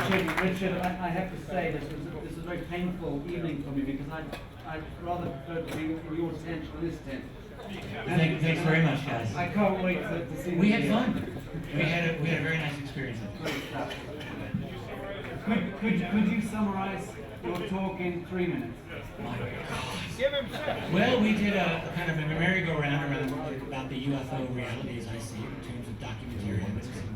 Richard, I have to say this was a very painful evening for me because I'd rather prefer to be in your tent than this tent. Thanks very much, guys. I can't wait to see. We had fun. We had a very nice experience. Great stuff. Could you summarize your talk in 3 minutes? My God. Well, we did a kind of a merry-go-round around about the UFO reality as I see it in terms of documentary evidence and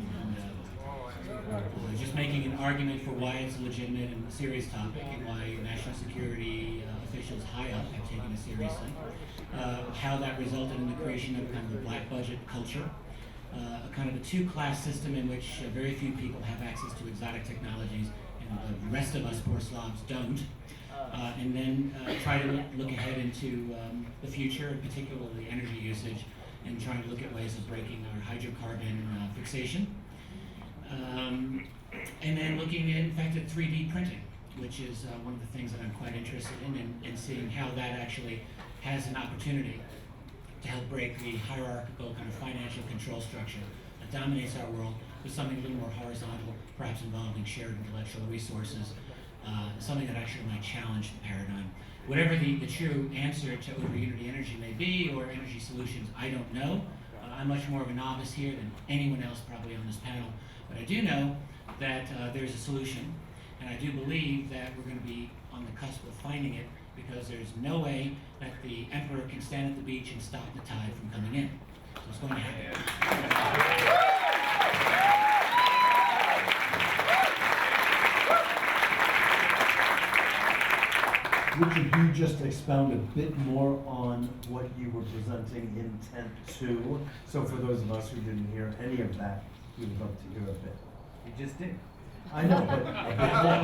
just making an argument for why it's a legitimate and serious topic and why national security officials high up have taken it seriously. How that resulted in the creation of kind of a black budget culture, a kind of a two-class system in which very few people have access to exotic technologies and the rest of us poor Slavs don't. And then try to look ahead into the future, particularly energy usage, and trying to look at ways of breaking our hydrocarbon fixation. And then looking in fact at 3D printing, which is one of the things that I'm quite interested in seeing how that actually has an opportunity to help break the hierarchical kind of financial control structure that dominates our world with something a little more horizontal, perhaps involving shared intellectual resources, something that actually might challenge the paradigm. Whatever the true answer to over-unity energy may be, or energy solutions, I don't know. I'm much more of a novice here than anyone else probably on this panel, but I do know that there's a solution, and I do believe that we're going to be on the cusp of finding it, because there's no way that the emperor can stand at the beach and stop the tide from coming in. So it's going to happen. Richard, you just expound a bit more on what you were presenting in tent 2. So for those of us who didn't hear any of that, we would love to hear a bit. You just did. I know, but that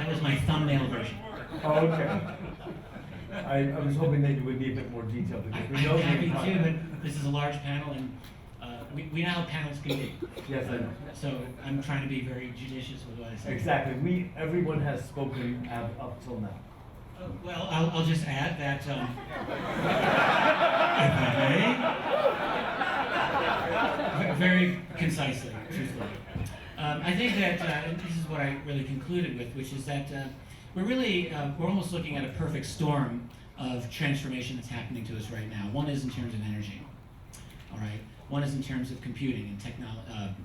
was my thumbnail version. Oh, okay. I was hoping that you would be a bit more detailed because we know I'm happy to, but this is a large panel, and we know how panels can be. Yes, I know. So I'm trying to be very judicious with what I say. Exactly. Everyone has spoken up till now. Well, I'll just add that, if I may, very concisely, truthfully. I think that this is what I really concluded with, which is that we're almost looking at a perfect storm of transformation that's happening to us right now. One is in terms of energy, all right? One is in terms of computing and technology,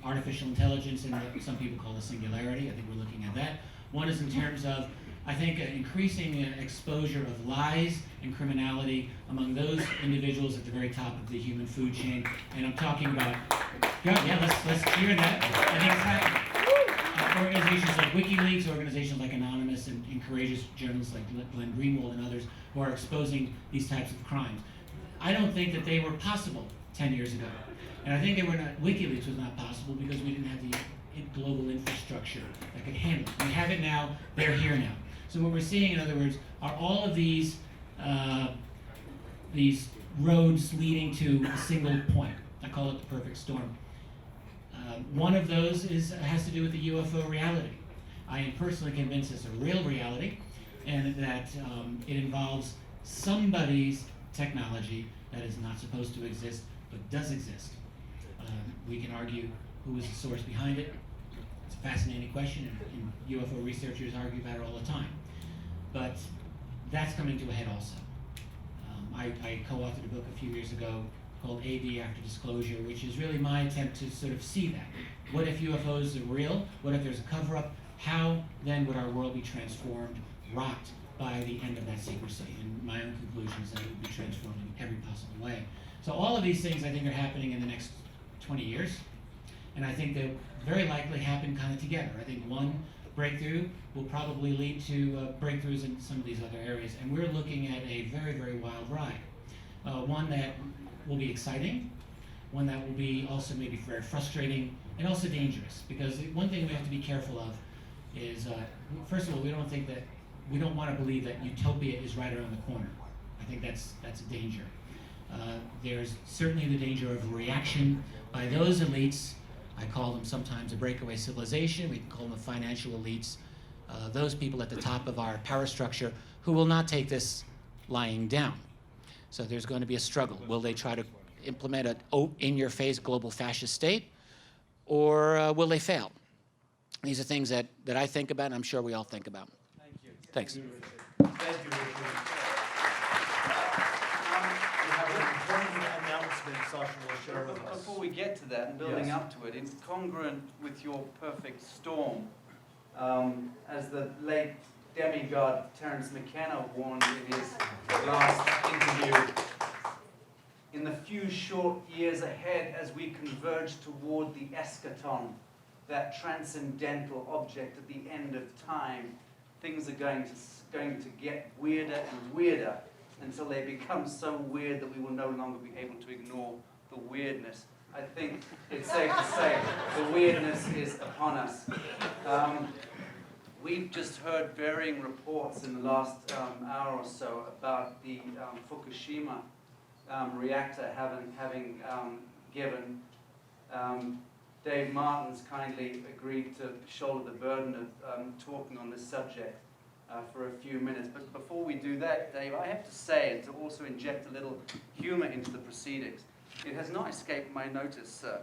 artificial intelligence, and what some people call the singularity. I think we're looking at that. One is in terms of, I think, increasing exposure of lies and criminality among those individuals at the very top of the human food chain. And I'm talking about, let's cheer that. I think it's happening. Organizations like WikiLeaks, organizations like Anonymous, and courageous journalists like Glenn Greenwald and others who are exposing these types of crimes. I don't think that they were possible 10 years ago. And I think WikiLeaks was not possible because we didn't have the global infrastructure that could handle it. We have it now, they're here now. So what we're seeing, in other words, are all of these roads leading to a single point. I call it the perfect storm. One of those has to do with the UFO reality. I am personally convinced it's a real reality, and that it involves somebody's technology that is not supposed to exist, but does exist. We can argue who is the source behind it. It's a fascinating question, and UFO researchers argue about it all the time. But that's coming to a head also. I co-authored a book a few years ago called AD After Disclosure, which is really my attempt to sort of see that. What if UFOs are real? What if there's a cover-up? How then would our world be transformed, rocked by the end of that secrecy? And my own conclusion is that it would be transformed in every possible way. So all of these things I think are happening in the next 20 years. And I think they'll very likely happen kind of together. I think one breakthrough will probably lead to breakthroughs in some of these other areas. And we're looking at a very, very wild ride. One that will be exciting, one that will be also maybe very frustrating, and also dangerous. Because one thing we have to be careful of is, first of all, we don't want to believe that utopia is right around the corner. I think that's a danger. There's certainly the danger of reaction by those elites. I call them sometimes a breakaway civilization. We can call them the financial elites. Those people at the top of our power structure who will not take this lying down. So there's going to be a struggle. Will they try to implement an in-your-face global fascist state, or will they fail? These are things that I think about, and I'm sure we all think about. Thank you. Thanks. Thank you, Richard. We have an important announcement Sacha will share with us. Before we get to that and building Yes. up to it, it's congruent with your perfect storm. As the late demigod Terence McKenna warned in his last interview, in the few short years ahead as we converge toward the eschaton, that transcendental object at the end of time, things are going to get weirder and weirder until they become so weird that we will no longer be able to ignore the weirdness. I think it's safe to say the weirdness is upon us. We've just heard varying reports in the last hour or so about the Fukushima reactor having given. Dave Martin's kindly agreed to shoulder the burden of talking on this subject for a few minutes. But before we do that, Dave, I have to say, and to also inject a little humor into the proceedings, it has not escaped my notice, sir.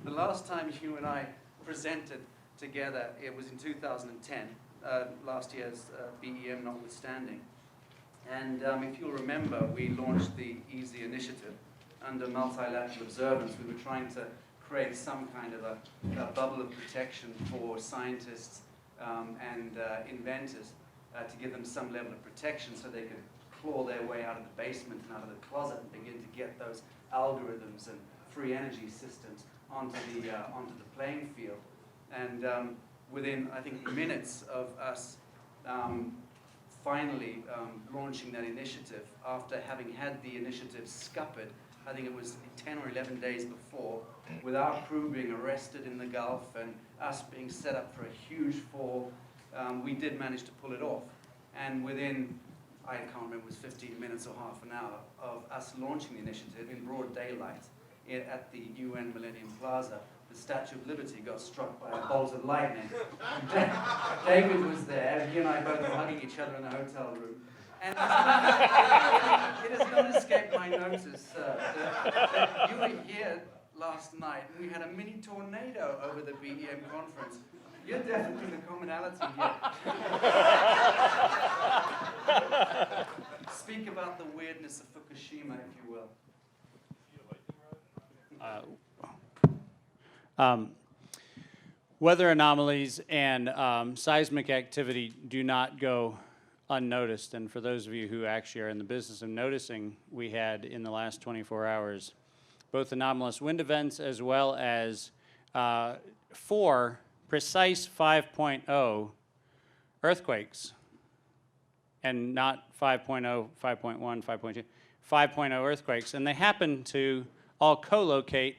The last time you and I presented together, it was in 2010, last year's BEM notwithstanding. And if you'll remember, we launched the EASY initiative under multilateral observance. We were trying to create some kind of a bubble of protection for scientists and inventors to give them some level of protection so they could claw their way out of the basement and out of the closet and begin to get those algorithms and free energy systems onto the playing field. And within, I think, minutes of us finally launching that initiative, after having had the initiative scuppered, I think it was 10 or 11 days before, with our crew being arrested in the Gulf and us being set up for a huge fall, we did manage to pull it off. And within, I can't remember, it was 15 minutes or half an hour of us launching the initiative in broad daylight at the UN Millennium Plaza, the Statue of Liberty got struck by a bolt of lightning. David was there, he and I both were hugging each other in a hotel room. And it has not escaped my notice that you were here last night and we had a mini tornado over the BEM conference. You're definitely the commonality here. Speak about the weirdness of Fukushima, if you will. Weather anomalies and seismic activity do not go unnoticed. And for those of you who actually are in the business of noticing, we had in the last 24 hours both anomalous wind events as well as 4 precise 5.0 earthquakes. And not 5.0, 5.1, 5.2, 5.0 earthquakes. And they happen to all co-locate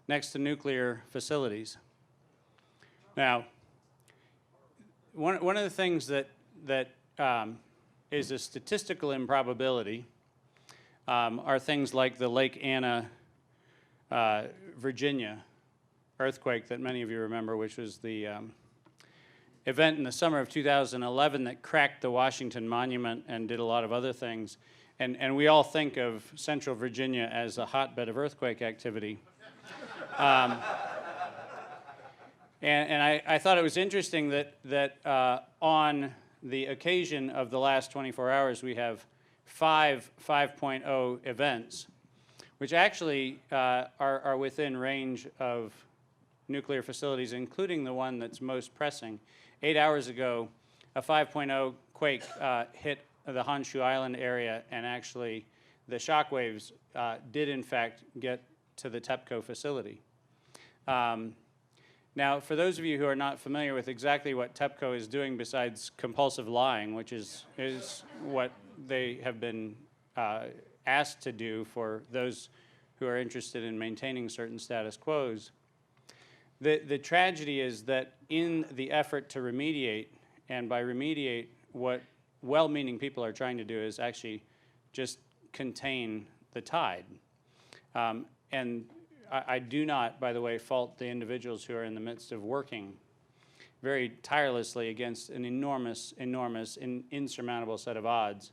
next to nuclear facilities. Now, one of the things that is a statistical improbability are things like the Lake Anna, Virginia earthquake that many of you remember, which was the event in the summer of 2011 that cracked the Washington Monument and did a lot of other things. And we all think of Central Virginia as a hotbed of earthquake activity. And I thought it was interesting that on the occasion of the last 24 hours, we have 5 5.0 events, which actually are within range of nuclear facilities, including the one that's most pressing. 8 hours ago, a 5.0 quake hit the Honshu Island area, and actually the shock waves did in fact get to the TEPCO facility. Now, for those of you who are not familiar with exactly what TEPCO is doing besides compulsive lying, which is what they have been asked to do for those who are interested in maintaining certain status quos, the tragedy is that in the effort to remediate, and by remediate, what well-meaning people are trying to do is actually just contain the tide. And I do not, by the way, fault the individuals who are in the midst of working very tirelessly against an enormous, insurmountable set of odds.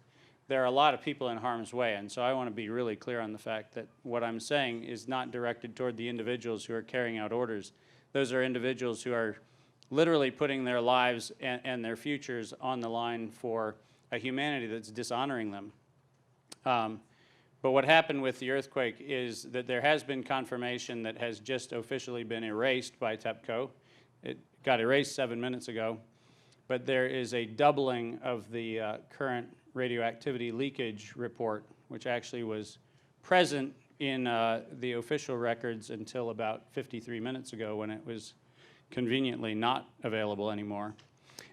There are a lot of people in harm's way, and so I want to be really clear on the fact that what I'm saying is not directed toward the individuals who are carrying out orders. Those are individuals who are literally putting their lives and their futures on the line for a humanity that's dishonoring them. But what happened with the earthquake is that there has been confirmation that has just officially been erased by TEPCO. It got erased 7 minutes ago, but there is a doubling of the current radioactivity leakage report, which actually was present in the official records until about 53 minutes ago when it was conveniently not available anymore.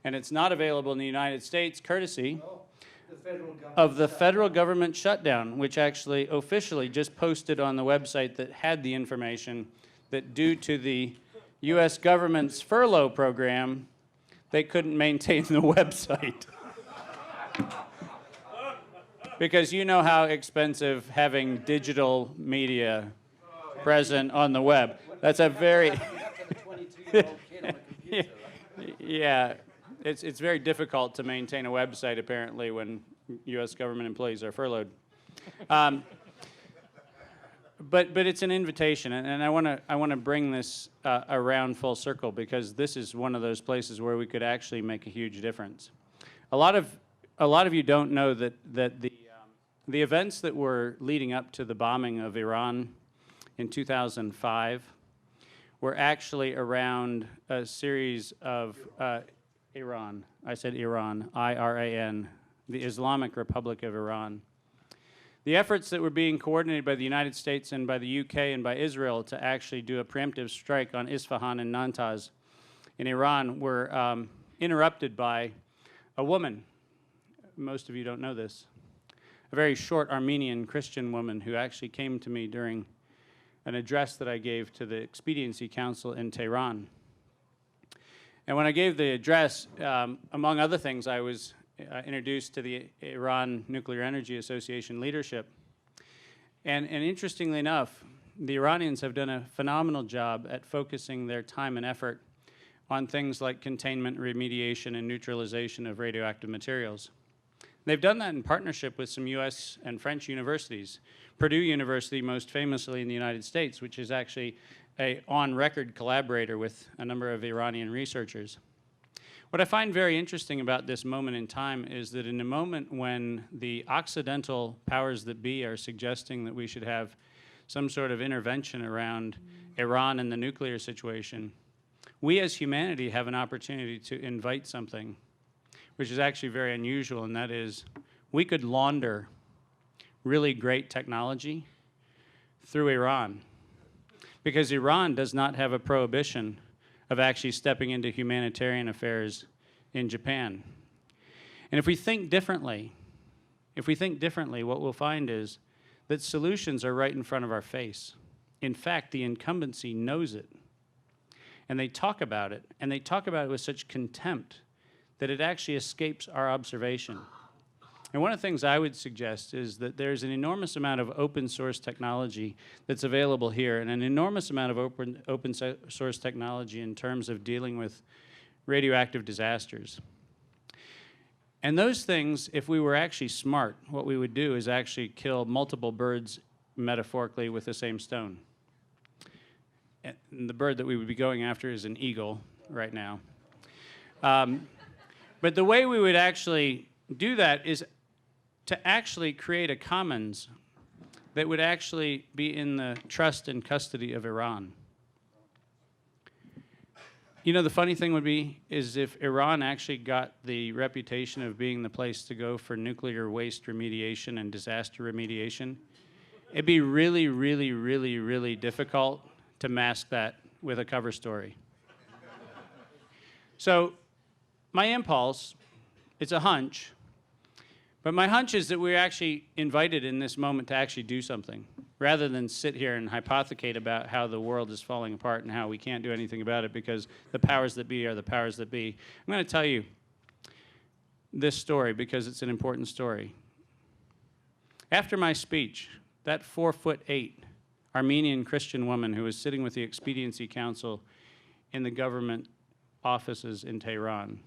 And it's not available in the United States courtesy of the federal government shutdown, which actually officially just posted on the website that had the information that due to the U.S. government's furlough program, they couldn't maintain the website. Because you know how expensive having digital media present on the web. That's a very... Yeah, it's very difficult to maintain a website apparently when U.S. government employees are furloughed. But it's an invitation, and I want to bring this around full circle because this is one of those places where we could actually make a huge difference. A lot of you don't know that the events that were leading up to the bombing of Iran in 2005 were actually around a series of Iran. I said Iran, I-R-A-N, the Islamic Republic of Iran. The efforts that were being coordinated by the United States and by the UK and by Israel to actually do a preemptive strike on Isfahan and Nantaz in Iran were interrupted by a woman. Most of you don't know this. A very short Armenian Christian woman who actually came to me during an address that I gave to the Expediency Council in Tehran. And when I gave the address, among other things, I was introduced to the Iran Nuclear Energy Association leadership. And interestingly enough, the Iranians have done a phenomenal job at focusing their time and effort on things like containment, remediation, and neutralization of radioactive materials. They've done that in partnership with some US and French universities. Purdue University, most famously in the United States, which is actually an on-record collaborator with a number of Iranian researchers. What I find very interesting about this moment in time is that in a moment when the Occidental powers that be are suggesting that we should have some sort of intervention around Iran and the nuclear situation, we as humanity have an opportunity to invite something which is actually very unusual, and that is we could launder really great technology through Iran. Because Iran does not have a prohibition of actually stepping into humanitarian affairs in Japan. And if we think differently, what we'll find is that solutions are right in front of our face. In fact, the incumbency knows it. And they talk about it, and they talk about it with such contempt that it actually escapes our observation. And one of the things I would suggest is that there's an enormous amount of open source technology that's available here, and an enormous amount of open source technology in terms of dealing with radioactive disasters. And those things, if we were actually smart, what we would do is actually kill multiple birds metaphorically with the same stone. And the bird that we would be going after is an eagle right now. But the way we would actually do that is to actually create a commons that would actually be in the trust and custody of Iran. You know, the funny thing would be is if Iran actually got the reputation of being the place to go for nuclear waste remediation and disaster remediation, it'd be really, really, really, really difficult to mask that with a cover story. So my impulse, it's a hunch, but my hunch is that we're actually invited in this moment to actually do something, rather than sit here and hypothecate about how the world is falling apart and how we can't do anything about it because the powers that be are the powers that be. I'm going to tell you this story because it's an important story. After my speech, that 4'8" Armenian Christian woman who was sitting with the Expediency Council in the government offices in Tehran,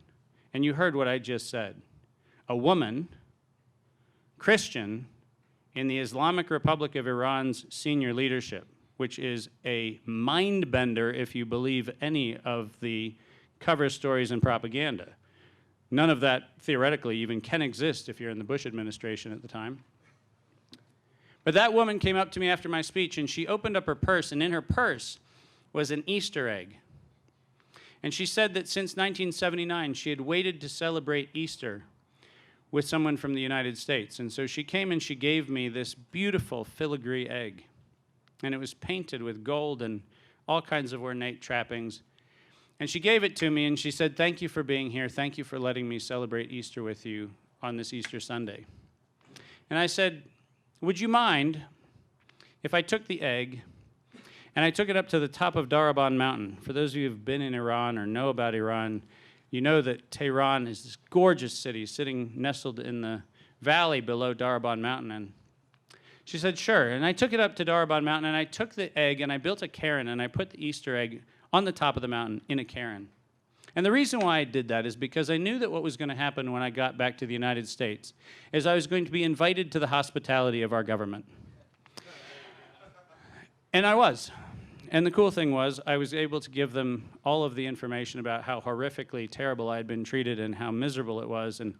and you heard what I just said, a woman, Christian, in the Islamic Republic of Iran's senior leadership, which is a mind bender if you believe any of the cover stories and propaganda. None of that theoretically even can exist if you're in the Bush administration at the time. But that woman came up to me after my speech, and she opened up her purse, and in her purse was an Easter egg. And she said that since 1979, she had waited to celebrate Easter with someone from the United States. And so she came and she gave me this beautiful filigree egg. And it was painted with gold and all kinds of ornate trappings. And she gave it to me and she said, "Thank you for being here. Thank you for letting me celebrate Easter with you on this Easter Sunday." And I said, "Would you mind if I took the egg and I took it up to the top of Daraban Mountain?" For those of you who've been in Iran or know about Iran, you know that Tehran is this gorgeous city sitting nestled in the valley below Daraban Mountain. And she said, "Sure." And I took it up to Daraban Mountain, and I took the egg, and I built a cairn, and I put the Easter egg on the top of the mountain in a cairn. And the reason why I did that is because I knew that what was going to happen when I got back to the United States is I was going to be invited to the hospitality of our government. And I was. And the cool thing was I was able to give them all of the information about how horrifically terrible I had been treated and how miserable it was and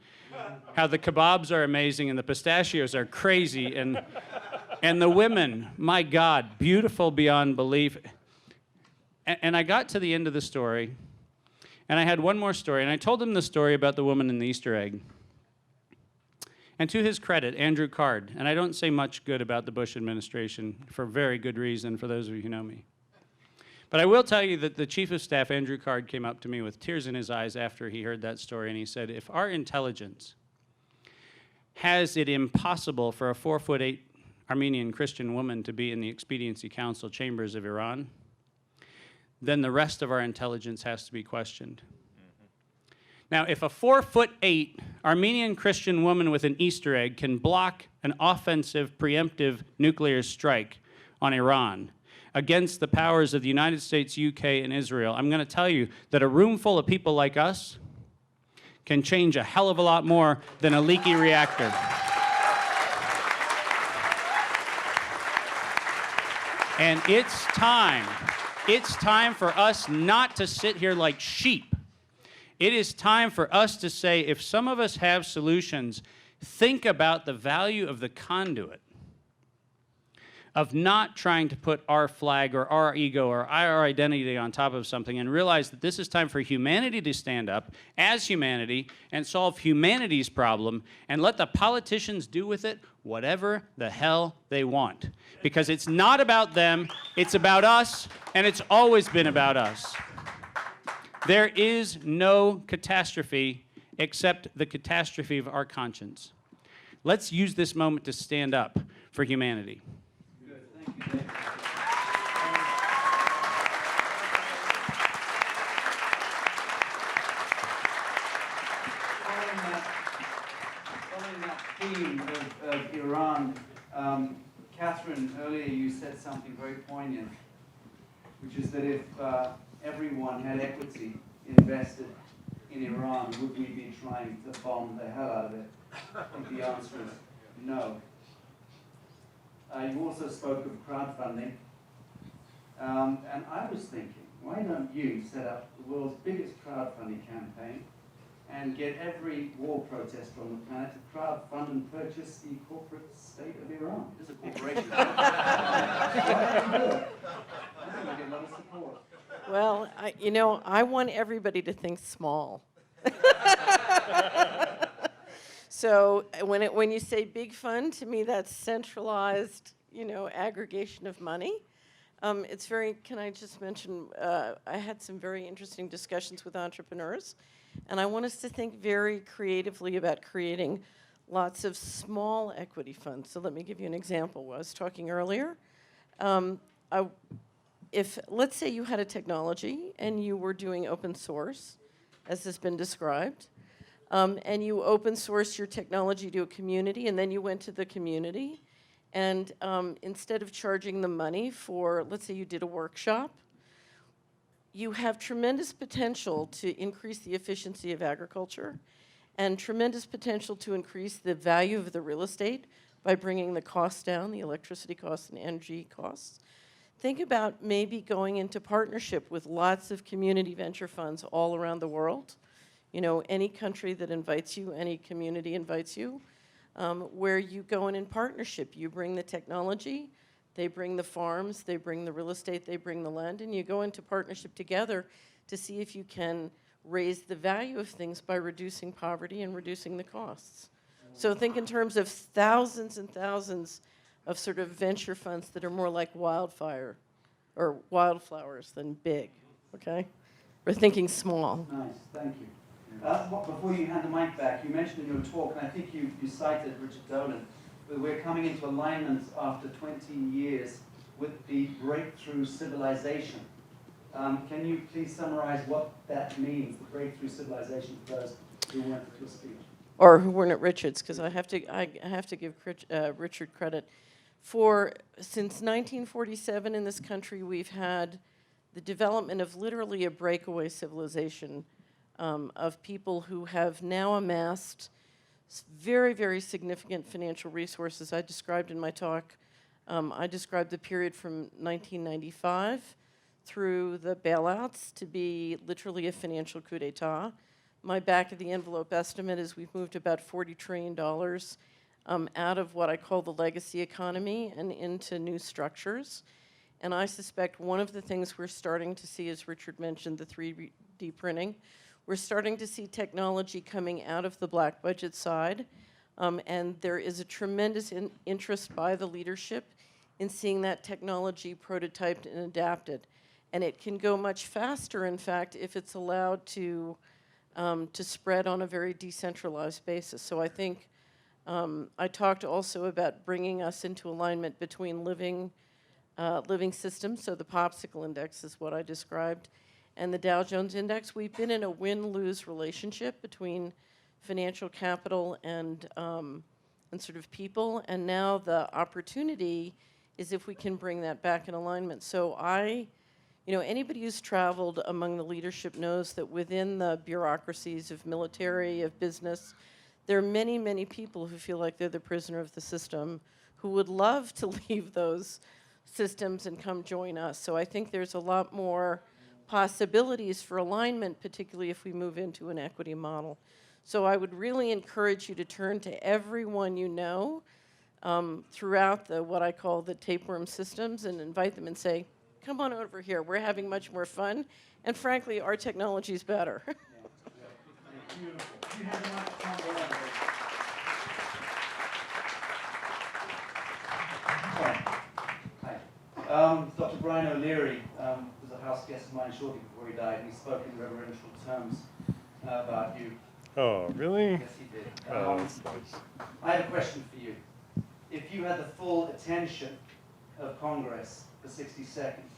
how the kebabs are amazing and the pistachios are crazy and the women, my God, beautiful beyond belief. And I got to the end of the story, and I had one more story, and I told them the story about the woman and the Easter egg. And to his credit, Andrew Card, and I don't say much good about the Bush administration for very good reason for those of you who know me. But I will tell you that the Chief of Staff, Andrew Card, came up to me with tears in his eyes after he heard that story, and he said, "If our intelligence has it impossible for a 4'8" Armenian Christian woman to be in the Expediency Council chambers of Iran, then the rest of our intelligence has to be questioned." Now, if a 4'8" Armenian Christian woman with an Easter egg can block an offensive, preemptive nuclear strike on Iran against the powers of the United States, UK, and Israel, I'm going to tell you that a room full of people like us can change a hell of a lot more than a leaky reactor. And it's time for us not to sit here like sheep. It is time for us to say, if some of us have solutions, think about the value of the conduit, of not trying to put our flag or our ego or our identity on top of something, and realize that this is time for humanity to stand up as humanity and solve humanity's problem, and let the politicians do with it whatever the hell they want. Because it's not about them, it's about us, and it's always been about us. There is no catastrophe except the catastrophe of our conscience. Let's use this moment to stand up for humanity. Good, thank you, David. Following that theme of Iran, Catherine, earlier you said something very poignant, which is that if everyone had equity invested in Iran, would we be trying to bomb the hell out of it? I think the answer is no. You also spoke of crowdfunding, and I was thinking, why don't you set up the world's biggest crowdfunding campaign and get every war protester on the planet to crowdfund and purchase the corporate state of Iran? It is a corporation. I think we get a lot of support. Well, I want everybody to think small. So when you say big fund, to me that's centralized, aggregation of money. It's very, can I just mention, I had some very interesting discussions with entrepreneurs, and I want us to think very creatively about creating lots of small equity funds. So let me give you an example. I was talking earlier. If, let's say you had a technology and you were doing open source, as has been described, and you open source your technology to a community, and then you went to the community, and instead of charging them money for, let's say you did a workshop, you have tremendous potential to increase the efficiency of agriculture and tremendous potential to increase the value of the real estate by bringing the costs down, the electricity costs and energy costs. think about maybe going into partnership with lots of community venture funds all around the world. You know, any country that invites you, any community invites you, where you go in partnership. You bring the technology, they bring the farms, they bring the real estate, they bring the land, and you go into partnership together to see if you can raise the value of things by reducing poverty and reducing the costs. So think in terms of thousands and thousands of sort of venture funds that are more like wildfire or wildflowers than big, okay? We're thinking small. Nice, thank you. Before you hand the mic back, you mentioned in your talk, and I think you cited Richard Dolan, we're coming into alignment after 20 years with the breakthrough civilization. Can you please summarize what that means, the breakthrough civilization, for those who weren't at your speech? Or who weren't at Richard's, because I have to give Richard credit. Since 1947 in this country, we've had the development of literally a breakaway civilization of people who have now amassed very, very significant financial resources. I described in my talk, I described the period from 1995 through the bailouts to be literally a financial coup d'etat. My back-of-the-envelope estimate is we've moved about $40 trillion out of what I call the legacy economy and into new structures. And I suspect one of the things we're starting to see, as Richard mentioned, the 3D printing, we're starting to see technology coming out of the black budget side. And there is a tremendous interest by the leadership in seeing that technology prototyped and adapted. And it can go much faster, in fact, if it's allowed to spread on a very decentralized basis. So I think I talked also about bringing us into alignment between living systems. So the popsicle index is what I described, and the Dow Jones Index. We've been in a win-lose relationship between financial capital and sort of people, and now the opportunity is if we can bring that back in alignment. So anybody who's traveled among the leadership knows that within the bureaucracies of military, of business, there are many, many people who feel like they're the prisoner of the system, who would love to leave those systems and come join us. So I think there's a lot more possibilities for alignment, particularly if we move into an equity model. So I would really encourage you to turn to everyone you know throughout what I call the tapeworm systems and invite them and say, come on over here, we're having much more fun, and frankly, our technology is better. Dr. Brian O'Leary was a house guest of mine shortly before he died, and he spoke in reverential terms about you. Oh, really? Yes, he did. Oh, that's nice. I have a question for you. If you had the full attention of Congress for 60 seconds,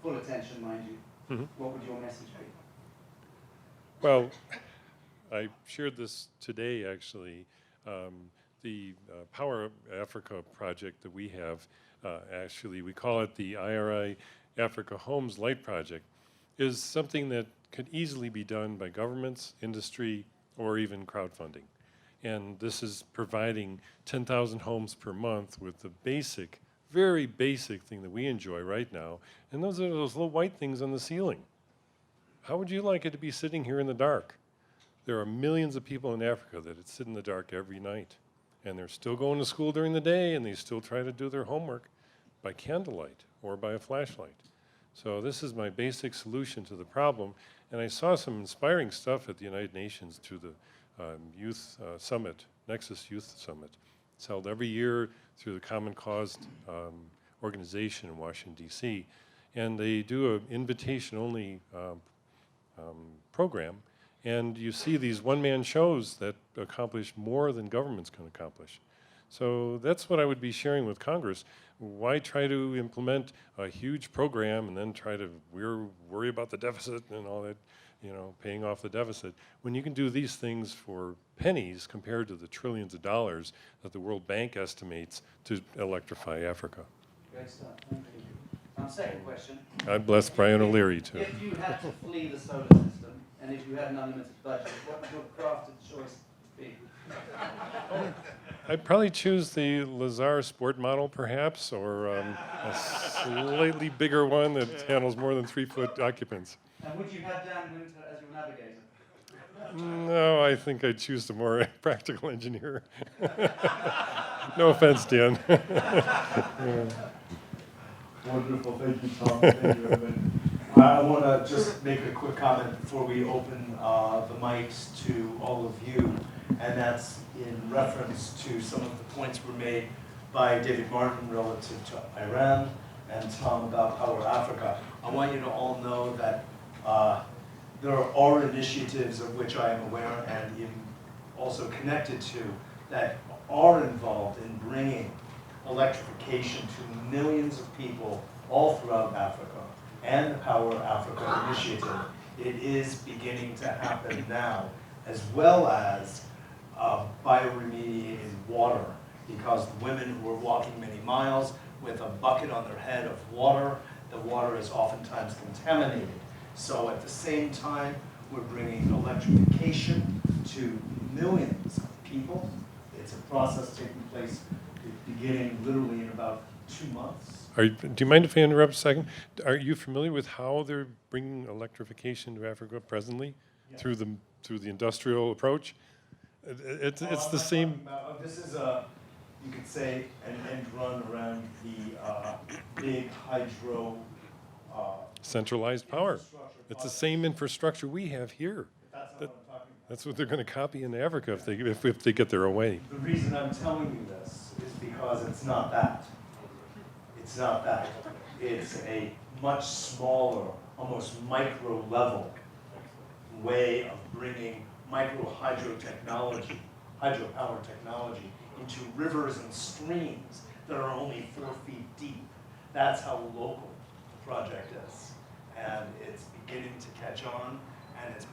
full attention, mind you, what would your message be? Well, I shared this today, actually. The Power Africa project that we have, actually, we call it the IRI Africa Homes Light Project, is something that could easily be done by governments, industry, or even crowdfunding. And this is providing 10,000 homes per month with the basic, very basic thing that we enjoy right now, and those are those little white things on the ceiling. How would you like it to be sitting here in the dark? There are millions of people in Africa that sit in the dark every night, and they're still going to school during the day, and they still try to do their homework by candlelight or by a flashlight. So this is my basic solution to the problem, and I saw some inspiring stuff at the United Nations through the Youth Summit, Nexus Youth Summit. It's held every year through the Common Cause organization in Washington, D.C., and they do an invitation-only program, and you see these one-man shows that accomplish more than governments can accomplish. So that's what I would be sharing with Congress. Why try to implement a huge program and then try to worry about the deficit and all that, paying off the deficit, when you can do these things for pennies compared to the trillions of dollars that the World Bank estimates to electrify Africa. Great stuff, thank you. Second question. God bless Brian O'Leary, too. If you had to flee the solar system, and if you had an unlimited budget, what would your crafted choice speak. I'd probably choose the Lazar Sport model, perhaps, or a slightly bigger one that handles more than 3-foot occupants. And would you have Dan Winter as your navigator? No, I think I'd choose the more practical engineer. No offense, Dan. Wonderful, thank you, Tom. Thank you, everyone. I want to just make a quick comment before we open the mics to all of you, and that's in reference to some of the points were made by David Martin relative to Iran and Tom about Power Africa. I want you to all know that there are initiatives of which I am aware and am also connected to that are involved in bringing electrification to millions of people all throughout Africa, and the Power Africa initiative. It is beginning to happen now, as well as bioremediated water, because the women who are walking many miles with a bucket on their head of water, the water is oftentimes contaminated. So at the same time, we're bringing electrification to millions of people. It's a process taking place beginning literally in about 2 months. Do you mind if I interrupt a second? Are you familiar with how they're bringing electrification to Africa presently? Yeah. Through the industrial approach? It's the same. This is you could say, an end run around the big hydro. Centralized power. Infrastructure It's the project. same infrastructure we have here. That's not what I'm talking about. That's what they're going to copy in Africa if they get their way. The reason I'm telling you this is because it's not that. It's not that. It's a much smaller, almost micro level way of bringing micro hydropower technology into rivers and streams that are only 4 feet deep. That's how local the project is. And it's beginning to catch on, and it's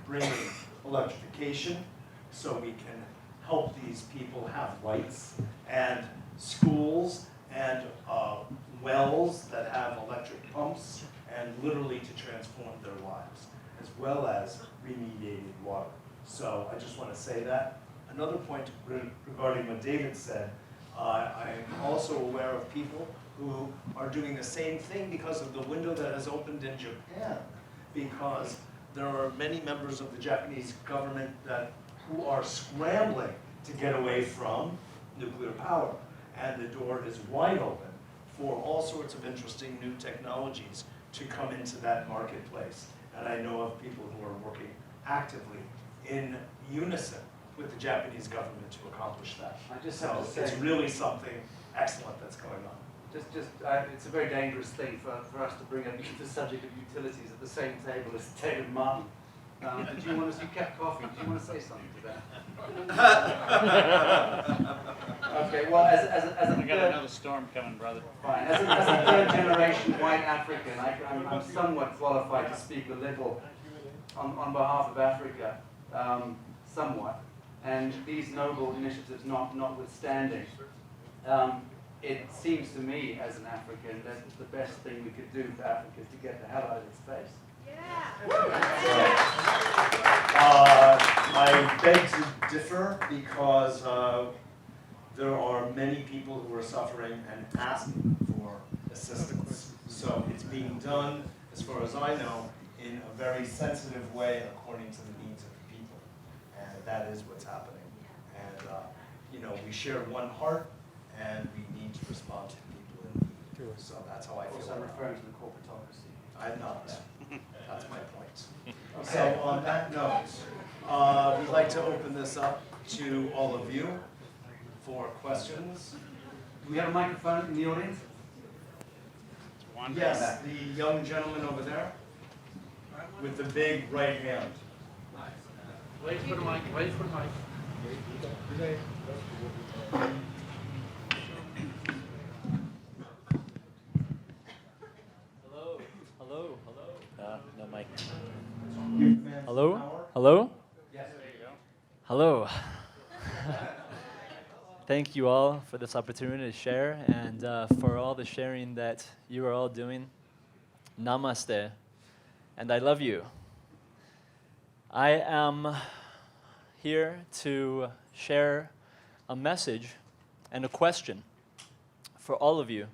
bringing electrification so we can help these people have lights, and schools and wells that have electric pumps, and literally to transform their lives, as well as remediated water. So I just want to say that. Another point regarding what David said, I am also aware of people who are doing the same thing because of the window that has opened in Japan, because there are many members of the Japanese government who are scrambling to get away from nuclear power, and the door is wide open for all sorts of interesting new technologies to come into that marketplace. And I know of people who are working actively in unison with the Japanese government to accomplish that. I just have to say, it's really something excellent that's going on. it's a very dangerous thing for us to bring up the subject of utilities at the same table as David Martin. Did you want to, you kept coughing, do you want to say something to that? Okay, well, as a We got another storm coming, brother. fine. As a third generation white African, I'm somewhat qualified to speak a little on behalf of Africa, somewhat, and these noble initiatives notwithstanding. It seems to me, as an African, that the best thing we could do for Africa is to get the hell out of its face. I beg to differ because there are many people who are suffering and asking for assistance. So it's being done, as far as I know, in a very sensitive way according to the needs of the people. And that is what's happening. And we share one heart, and we need to respond to people in need. So that's how I feel. Also, I'm referring to the corporatocracy. I'm not. That's my point. So on that note, we'd like to open this up to all of you for questions. Do we have a microphone in the audience? Yes, the young gentleman over there with the big right hand. Wait for the mic, wait for the mic. Hello. No mic. You command Hello? power. Hello? Yes, there you go. Hello. Thank you all for this opportunity to share, and for all the sharing that you are all doing. Namaste. And I love you. I am here to share a message and a question for all of you.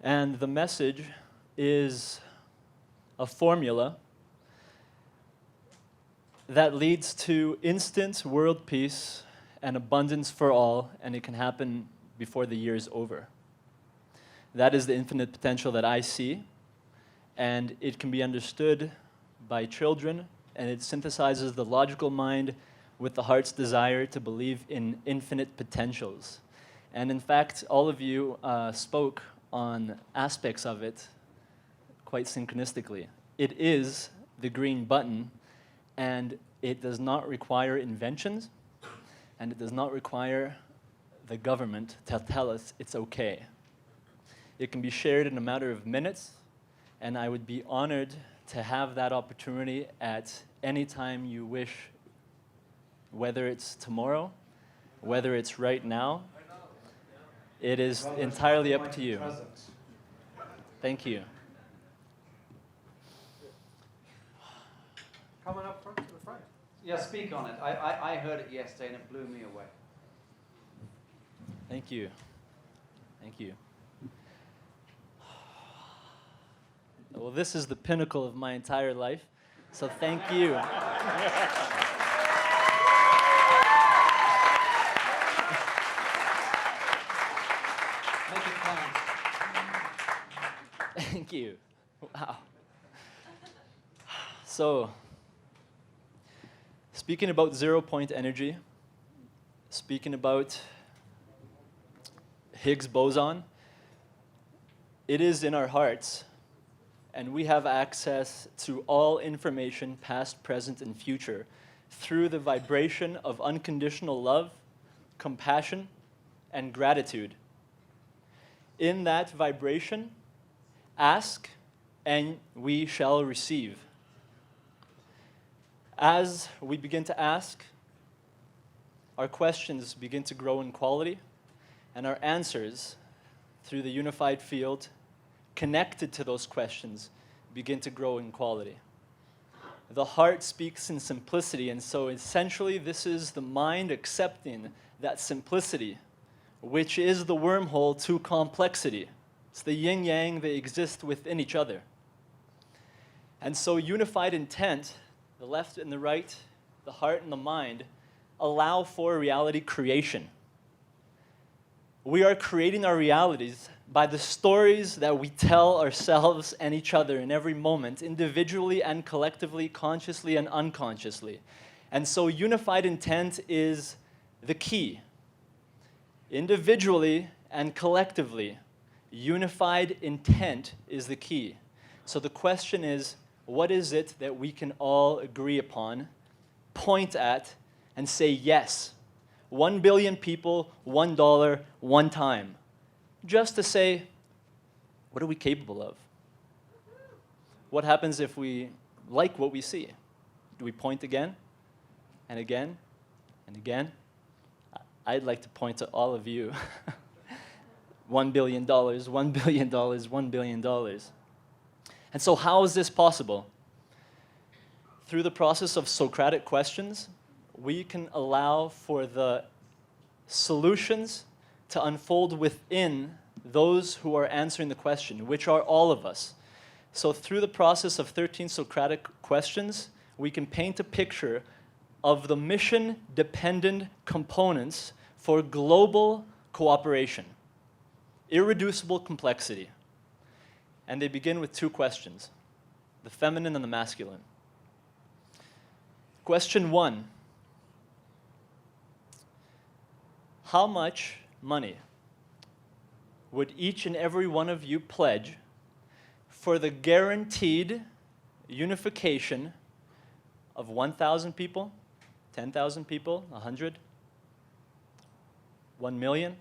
And the message is a formula that leads to instant world peace and abundance for all, and it can happen before the year is over. That is the infinite potential that I see, and it can be understood by children, and it synthesizes the logical mind with the heart's desire to believe in infinite potentials. And in fact, all of you spoke on aspects of it quite synchronistically. It is the green button, and it does not require inventions, and it does not require the government to tell us it's okay. It can be shared in a matter of minutes, and I would be honored to have that opportunity at any time you wish, whether it's tomorrow, whether it's right now. It is entirely up to you. Thank you. Coming up front to the front. Yeah, speak on it. I heard it yesterday and it blew me away. Thank you. Thank you. Well, this is the pinnacle of my entire life, so thank you. Make it count. Thank you. Wow. So, speaking about zero-point energy, speaking about Higgs boson, it is in our hearts, and we have access to all information, past, present, and future, through the vibration of unconditional love, compassion, and gratitude. In that vibration, ask, and we shall receive. As we begin to ask, our questions begin to grow in quality, and our answers, through the unified field, connected to those questions, begin to grow in quality. The heart speaks in simplicity, and so essentially this is the mind accepting that simplicity, which is the wormhole to complexity. It's the yin-yang, they exist within each other. And so unified intent, the left and the right, the heart and the mind, allow for reality creation. We are creating our realities by the stories that we tell ourselves and each other in every moment, individually and collectively, consciously and unconsciously. And so unified intent is the key. Individually and collectively, unified intent is the key. So the question is, what is it that we can all agree upon, point at, and say yes? 1 billion people, $1, one time. Just to say, what are we capable of? What happens if we like what we see? Do we point again, and again, and again? I'd like to point to all of you. $1 billion, $1 billion, $1 billion. And so how is this possible? Through the process of Socratic questions, we can allow for the solutions to unfold within those who are answering the question, which are all of us. So through the process of 13 Socratic questions, we can paint a picture of the mission-dependent components for global cooperation, irreducible complexity. And they begin with two questions, the feminine and the masculine. Question 1. How much money would each and every one of you pledge for the guaranteed unification of 1,000 people, 10,000 people, 100, 1 million,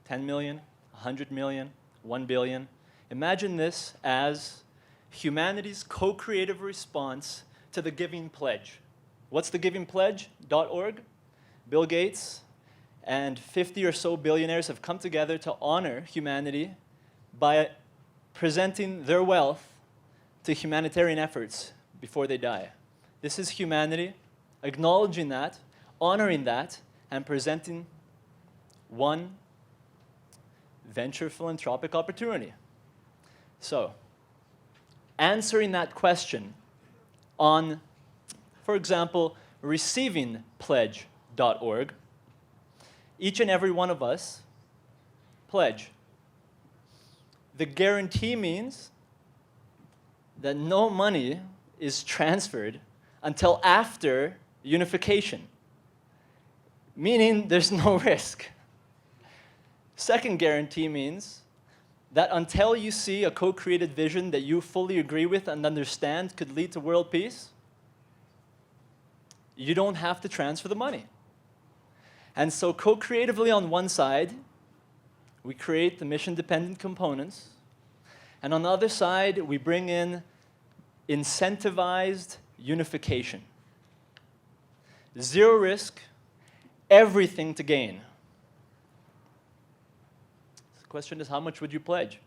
10 million, 100 million, 1 billion? Imagine this as humanity's co-creative response to the Giving Pledge. What's the Giving Pledge.org? Bill Gates and 50 or so billionaires have come together to honor humanity by presenting their wealth to humanitarian efforts before they die. This is humanity acknowledging that honoring that and presenting one venture philanthropic opportunity. So, answering that question on, for example, receivingpledge.org, each and every one of us pledge. The guarantee means that no money is transferred until after unification, meaning there's no risk. Second guarantee means that until you see a co-created vision that you fully agree with and understand could lead to world peace, you don't have to transfer the money. And so co-creatively on one side, we create the mission-dependent components, and on the other side, we bring in incentivized unification. Zero risk, everything to gain. The question is, how much would you pledge?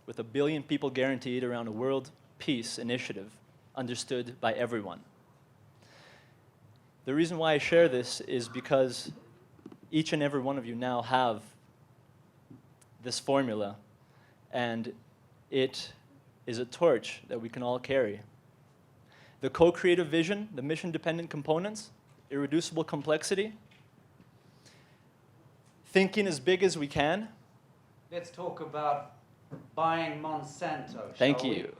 With 1 billion people guaranteed around a world peace initiative understood by everyone. The reason why I share this is because each and every one of you now have this formula, and it is a torch that we can all carry. The co-creative vision, the mission-dependent components, irreducible complexity, thinking as big as we can. Let's talk about buying Monsanto. Thank shall we? you.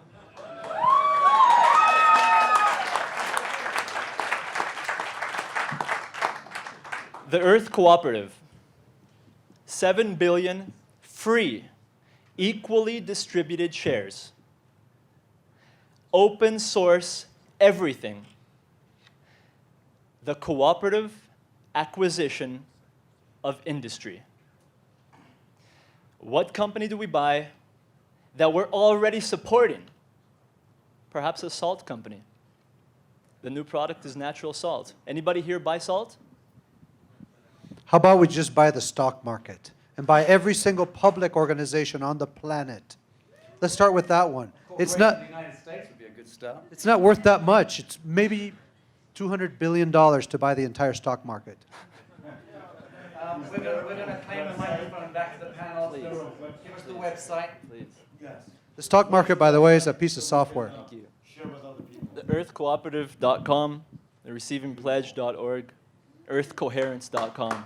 The Earth Cooperative, 7 billion free, equally distributed shares. Open source everything. The cooperative acquisition of industry. What company do we buy that we're already supporting? Perhaps a salt company. The new product is natural salt. Anybody here buy salt? How about we just buy the stock market and buy every single public organization on the planet? Let's start with that one. It's not, The United States would be a good start. it's not worth that much. It's maybe $200 billion to buy the entire stock market. We're going to claim the microphone back to the panel. Please. So give us the website. Please. The stock market, by the way, is a piece of software. Thank you. TheEarthCooperative.com, thereceivingpledge.org, earthcoherence.com.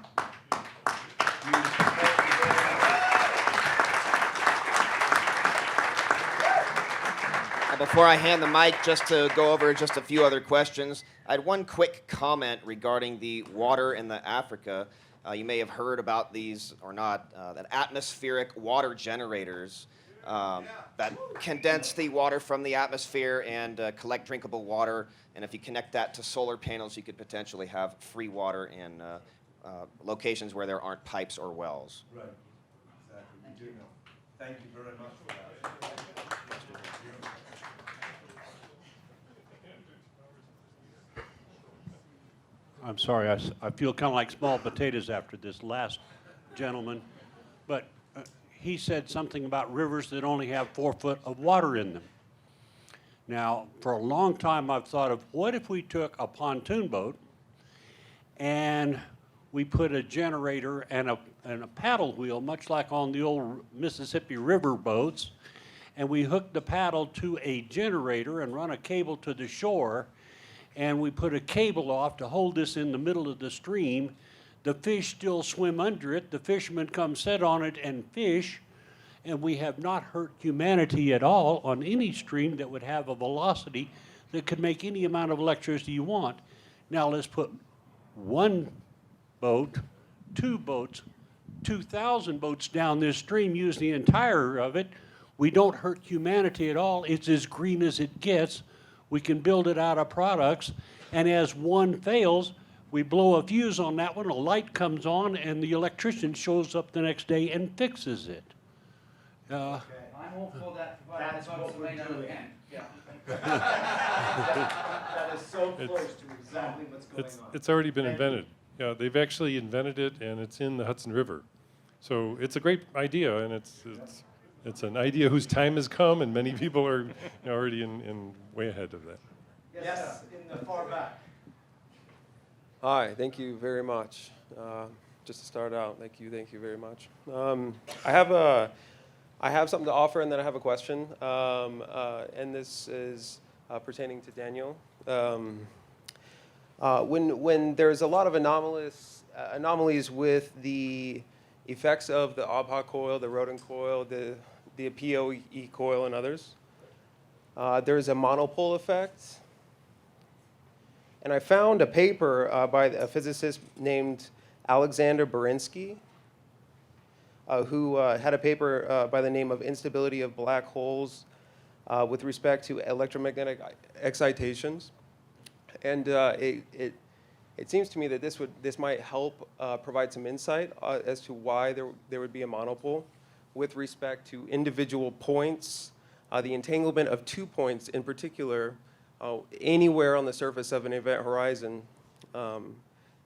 Before I hand the mic, just to go over just a few other questions, I had one quick comment regarding the water in the Africa. You may have heard about these or not, that atmospheric water generators that condense the water from the atmosphere and collect drinkable water. And if you connect that to solar panels, you could potentially have free water in locations where there aren't pipes or wells. Right, exactly, we do know. Thank you very much for that. I'm sorry, I feel kind of like small potatoes after this last gentleman, but he said something about rivers that only have 4 foot of water in them. Now, for a long time I've thought of, what if we took a pontoon boat and we put a generator and a paddle wheel, much like on the old Mississippi River boats, and we hooked the paddle to a generator and run a cable to the shore, and we put a cable off to hold this in the middle of the stream. The fish still swim under it. The fishermen come sit on it and fish, and we have not hurt humanity at all on any stream that would have a velocity that could make any amount of electricity you want. Now let's put 1 boat, 2 boats, 2,000 boats down this stream, use the entire of it. We don't hurt humanity at all. It's as green as it gets. We can build it out of products, and as one fails, we blow a fuse on that one, a light comes on, and the electrician shows up the next day and fixes it. I'm all for that. That's what we're doing. Yeah. That is so close to exactly what's going on. It's already been invented. Yeah, they've actually invented it, and it's in the Hudson River. So it's a great idea, and it's an idea whose time has come, and many people are already in way ahead of that. Yes, in the far back. Hi, thank you very much. Just to start out, thank you very much. I have something to offer, and then I have a question, and this is pertaining to Daniel. When there's a lot of anomalies with the effects of the ABHA coil, the Rodin coil, the POE coil, and others, there's a monopole effect. And I found a paper by a physicist named Alexander Berinsky, who had a paper by the name of Instability of Black Holes with respect to electromagnetic excitations. And it seems to me that this might help provide some insight as to why there would be a monopole with respect to individual points, the entanglement of 2 points in particular, anywhere on the surface of an event horizon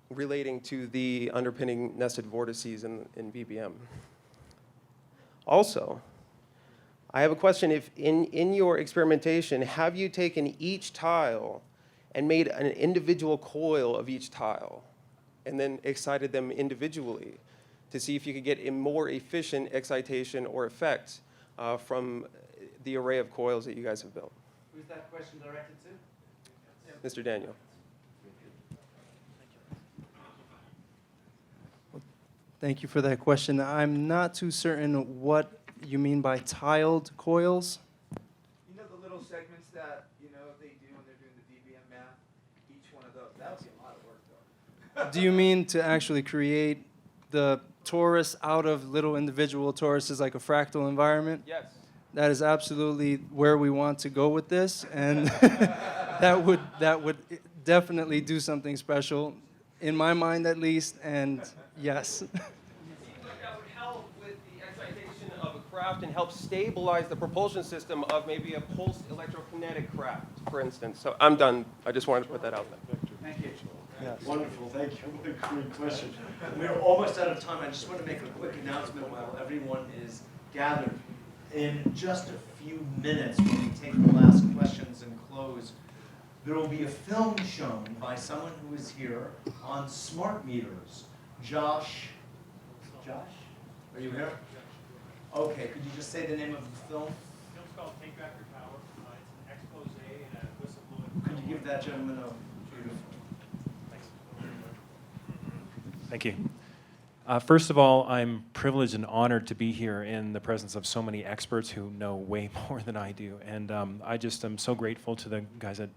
relating to the underpinning nested vortices in BBM. Also, I have a question. If in your experimentation, have you taken each tile and made an individual coil of each tile and then excited them individually to see if you could get a more efficient excitation or effect from the array of coils that you guys have built? Who's that question directed to? Mr. Daniel. Thank you for that question. I'm not too certain what you mean by tiled coils. You know the little segments that, they do when they're doing the DBM math? Each one of those. That would be a lot of work, though. Do you mean to actually create the torus out of little individual toruses like a fractal environment? Yes. That is absolutely where we want to go with this, and that would definitely do something special, in my mind at least, and yes. It seems like that would help with the excitation of a craft and help stabilize the propulsion system of maybe a pulsed electrokinetic craft, for instance. So I'm done. I just wanted to put that out there. Thank you. Yes. Wonderful, thank you. What a great question. We're almost out of time. I just want to make a quick announcement while everyone is gathered. In just a few minutes, when we take the last questions and close, there will be a film shown by someone who is here on smart meters. Josh, are you here? Okay, could you just say the name of the film? The film's called Take Back Your Power. It's an expose and a whistleblower. Could you give that gentleman a beautiful? Thanks. Thank you. First of all, I'm privileged and honored to be here in the presence of so many experts who know way more than I do. And I just am so grateful to the guys at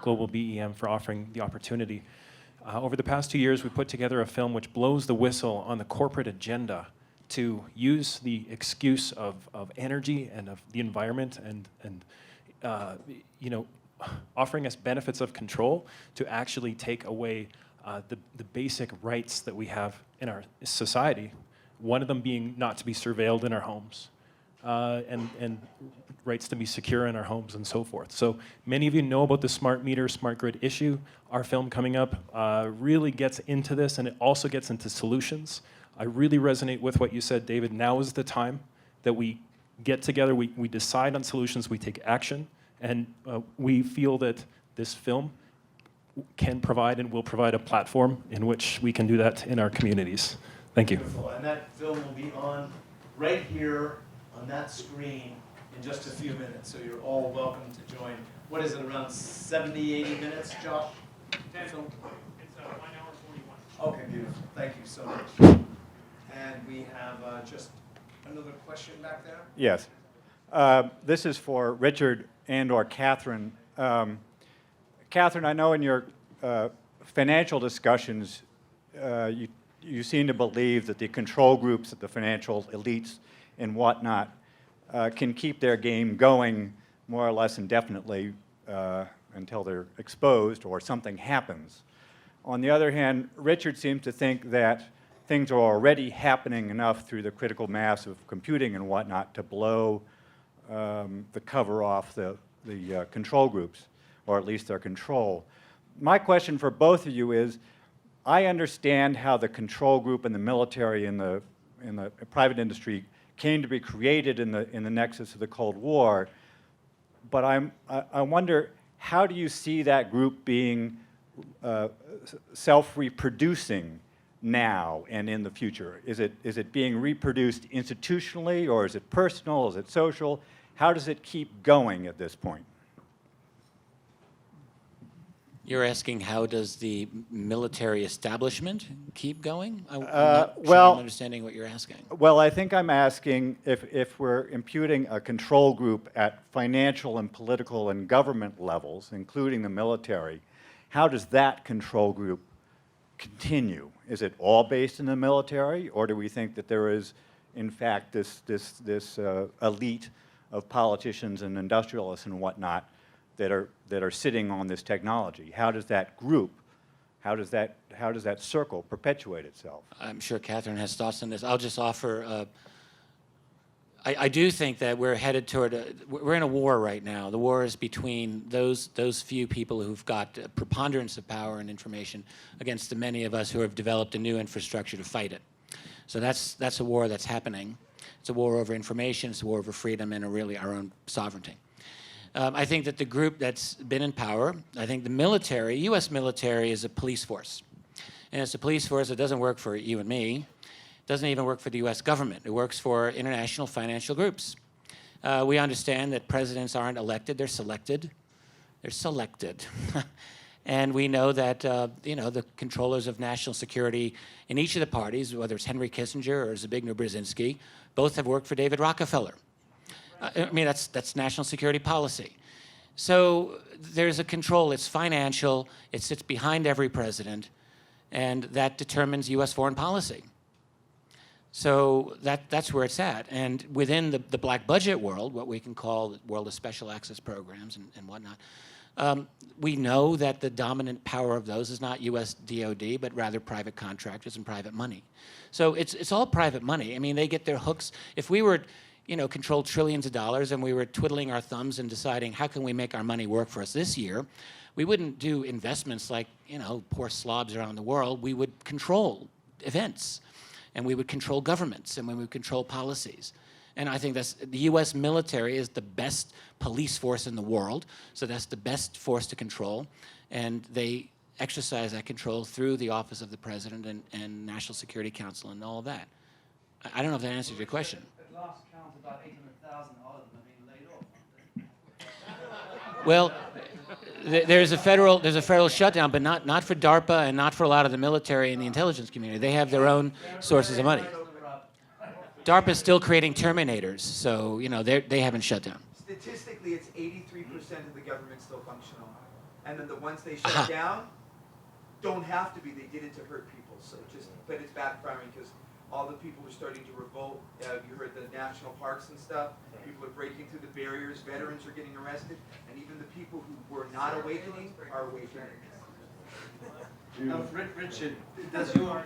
GlobalBEM for offering the opportunity. Over the past 2 years, we put together a film which blows the whistle on the corporate agenda to use the excuse of energy and of the environment and offering us benefits of control to actually take away the basic rights that we have in our society, one of them being not to be surveilled in our homes, and rights to be secure in our homes and so forth. So many of you know about the smart meter, smart grid issue. Our film coming up really gets into this, and it also gets into solutions. I really resonate with what you said, David. Now is the time that we get together, we decide on solutions, we take action, and we feel that this film can provide and will provide a platform in which we can do that in our communities. Thank you. Beautiful. And that film will be on right here on that screen in just a few minutes. So you're all welcome to join. What is it, around 70, 80 minutes, Josh? It's 1 hour 41. Okay, beautiful. Thank you so much. And we have just another question back there. Yes. This is for Richard and or Catherine. Catherine, I know in your financial discussions, you seem to believe that the control groups, that the financial elites and whatnot, can keep their game going more or less indefinitely until they're exposed or something happens. On the other hand, Richard seems to think that things are already happening enough through the critical mass of computing and whatnot to blow the cover off the control groups, or at least their control. My question for both of you is, I understand how the control group in the military and the private industry came to be created in the nexus of the Cold War, but I wonder, how do you see that group being self-reproducing now and in the future? Is it being reproduced institutionally, or is it personal? Is it social? How does it keep going at this point? You're asking how does the military establishment keep going? I'm not sure well, I'm understanding what you're asking. Well, I think I'm asking if we're imputing a control group at financial and political and government levels, including the military, how does that control group continue? Is it all based in the military, or do we think that there is, in fact, this elite of politicians and industrialists and whatnot that are sitting on this technology? How does that group, how does that circle perpetuate itself? I'm sure Catherine has thoughts on this. I'll just offer, I do think that we're headed toward, we're in a war right now. The war is between those few people who've got a preponderance of power and information against the many of us who have developed a new infrastructure to fight it. So that's a war that's happening. It's a war over information, it's a war over freedom, and really our own sovereignty. I think that the group that's been in power, I think the military, U.S. military is a police force. And it's a police force that doesn't work for you and me. It doesn't even work for the U.S. government. It works for international financial groups. We understand that presidents aren't elected, they're selected. They're selected. And we know that the controllers of national security in each of the parties, whether it's Henry Kissinger or Zbigniew Brzezinski, both have worked for David Rockefeller. I mean, that's national security policy. So there's a control. It's financial. It sits behind every president, and that determines U.S. foreign policy. So that's where it's at. And within the black budget world, what we can call the world of special access programs and whatnot, we know that the dominant power of those is not U.S. DOD, but rather private contractors and private money. So it's all private money. I mean, they get their hooks. If we were controlled trillions of dollars and we were twiddling our thumbs and deciding how can we make our money work for us this year, we wouldn't do investments like, poor slobs around the world. We would control events, and we would control governments, and we would control policies. And I think the U.S. military is the best police force in the world, so that's the best force to control, and they exercise that control through the Office of the President and National Security Council and all of that. I don't know if that answers your question. At last count, about 800,000 of them have been laid off. Well, there's a federal shutdown, but not for DARPA and not for a lot of the military and the intelligence community. They have their own sources of money. DARPA is still creating Terminators, so they haven't shut down. Statistically, it's 83% of the government still functional, and then the ones they shut down don't have to be. They did it to hurt people, but it's backfiring because all the people are starting to revolt. You heard the national parks and stuff. People are breaking through the barriers. Veterans are getting arrested, and even the people who were not awakening are awakening. Richard, does your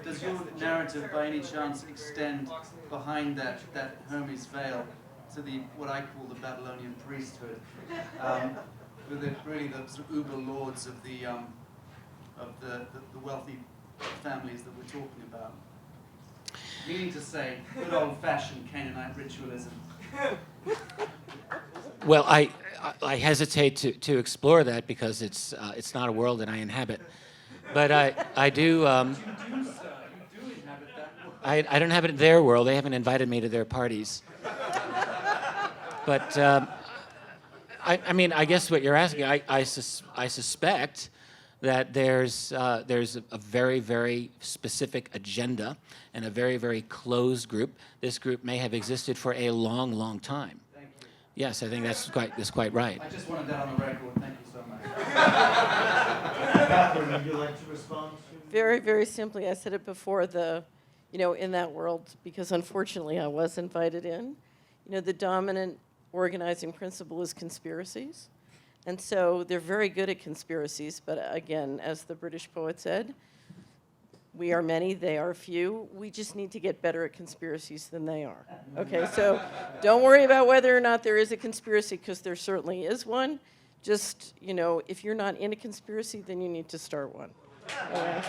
narrative by any chance extend behind that Hermes veil to what I call the Babylonian priesthood, with really the sort of uber lords of the wealthy families that we're talking about? Meaning to say, good old-fashioned Canaanite ritualism. Well, I hesitate to explore that because it's not a world that I inhabit. But I do. I don't inhabit their world. They haven't invited me to their parties. But I mean, I guess what you're asking, I suspect that there's a very, very specific agenda and a very, very closed group. This group may have existed for a long, long time. Thank you. Yes, I think that's quite right. I just wanted that on the record. Thank you so much. Catherine, would you like to respond? Very, very simply, I said it before, in that world, because unfortunately I was invited in, the dominant organizing principle is conspiracies. And so they're very good at conspiracies, but again, as the British poet said, we are many, they are few. We just need to get better at conspiracies than they are. Okay, so don't worry about whether or not there is a conspiracy, because there certainly is one. Just, if you're not in a conspiracy, then you need to start one. Okay.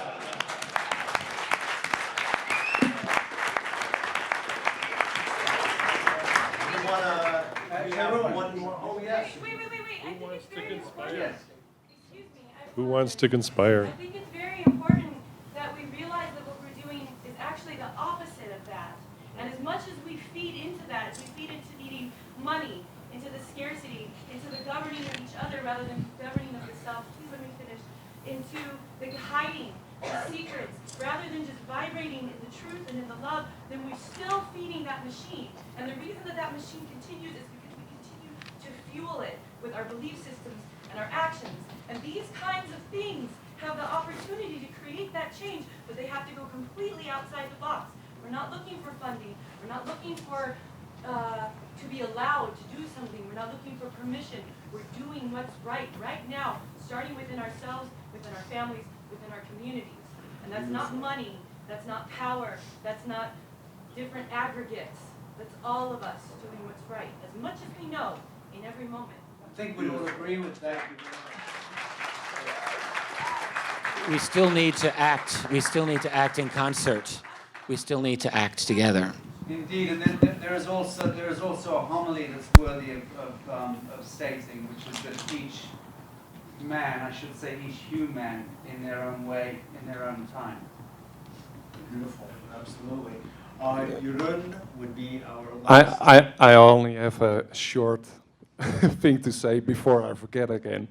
We have one more. Oh, yes. Wait. I think it's very important. Yes. Excuse me. Who wants to conspire? I think it's very important that we realize that what we're doing is actually the opposite of that. And as much as we feed into that, as we feed into needing money, into the scarcity, into the governing of each other rather than governing of the self, please let me finish, into the hiding, the secrets, rather than just vibrating in the truth and in the love, then we're still feeding that machine. And the reason that that machine continues is because we continue to fuel it with our belief systems and our actions. And these kinds of things have the opportunity to create that change, but they have to go completely outside the box. We're not looking for funding. We're not looking for to be allowed to do something. We're not looking for permission. We're doing what's right now, starting within ourselves, within our families, within our communities. And that's not money. That's not power. That's not different aggregates. That's all of us doing what's right, as much as we know in every moment. I think we all agree with that. We still need to act. We still need to act in concert. We still need to act together. Indeed, and then there is also a homily that's worthy of stating, which is that each man, I should say each human, in their own way, in their own time. Beautiful, absolutely. Jeroen would be our last. I only have a short thing to say before I forget again.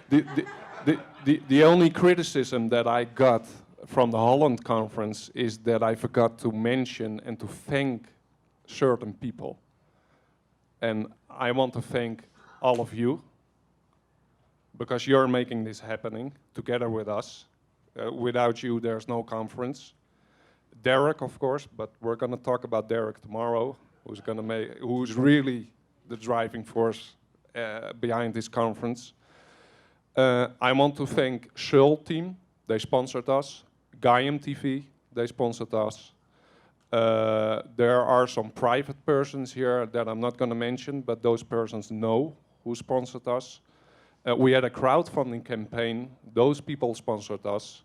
The only criticism that I got from the Holland conference is that I forgot to mention and to thank certain people. And I want to thank all of you, because you're making this happening together with us. Without you, there's no conference. Derek, of course, but we're going to talk about Derek tomorrow, who's really the driving force behind this conference. I want to thank Seoul team, they sponsored us. Gaiam TV, they sponsored us. There are some private persons here that I'm not going to mention, but those persons know who sponsored us. We had a crowdfunding campaign. Those people sponsored us.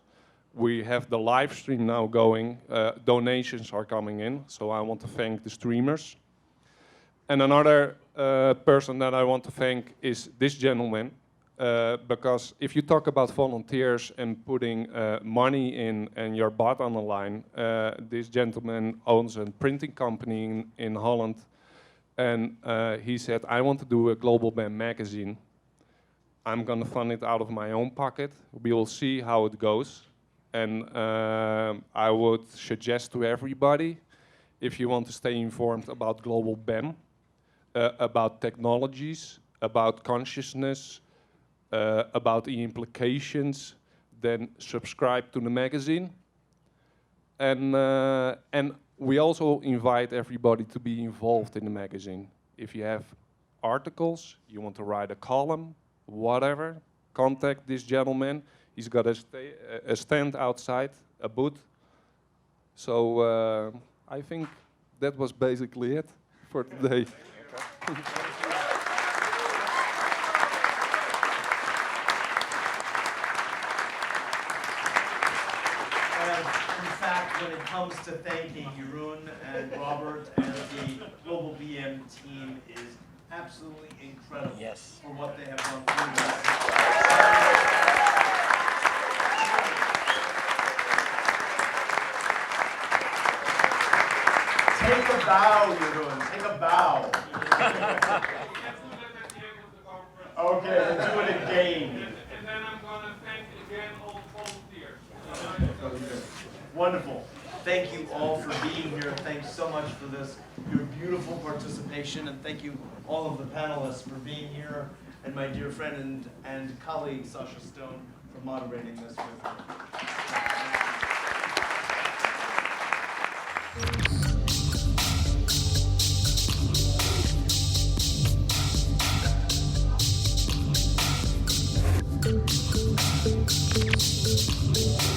We have the live stream now going. Donations are coming in, so I want to thank the streamers. And another person that I want to thank is this gentleman. Because if you talk about volunteers and putting money in and your butt on the line, this gentleman owns a printing company in Holland, and he said, I want to do a GlobalBEM magazine. I'm going to fund it out of my own pocket. We will see how it goes. And I would suggest to everybody, if you want to stay informed about GlobalBEM, about technologies, about consciousness, about the implications, then subscribe to the magazine. And we also invite everybody to be involved in the magazine. If you have articles, you want to write a column, whatever, contact this gentleman. He's got a stand outside, a booth. So I think that was basically it for today. When it comes to thanking Jeroen and Robert and the GlobalBEM team is absolutely incredible for what they have done through this. Take a bow, Jeroen. Take a bow. Okay, we'll do it again. And then I'm going to thank again all volunteers. Wonderful. Thank you all for being here. Thanks so much for this, your beautiful participation, and thank you all of the panelists for being here, and my dear friend and colleague Sacha Stone for moderating this with me.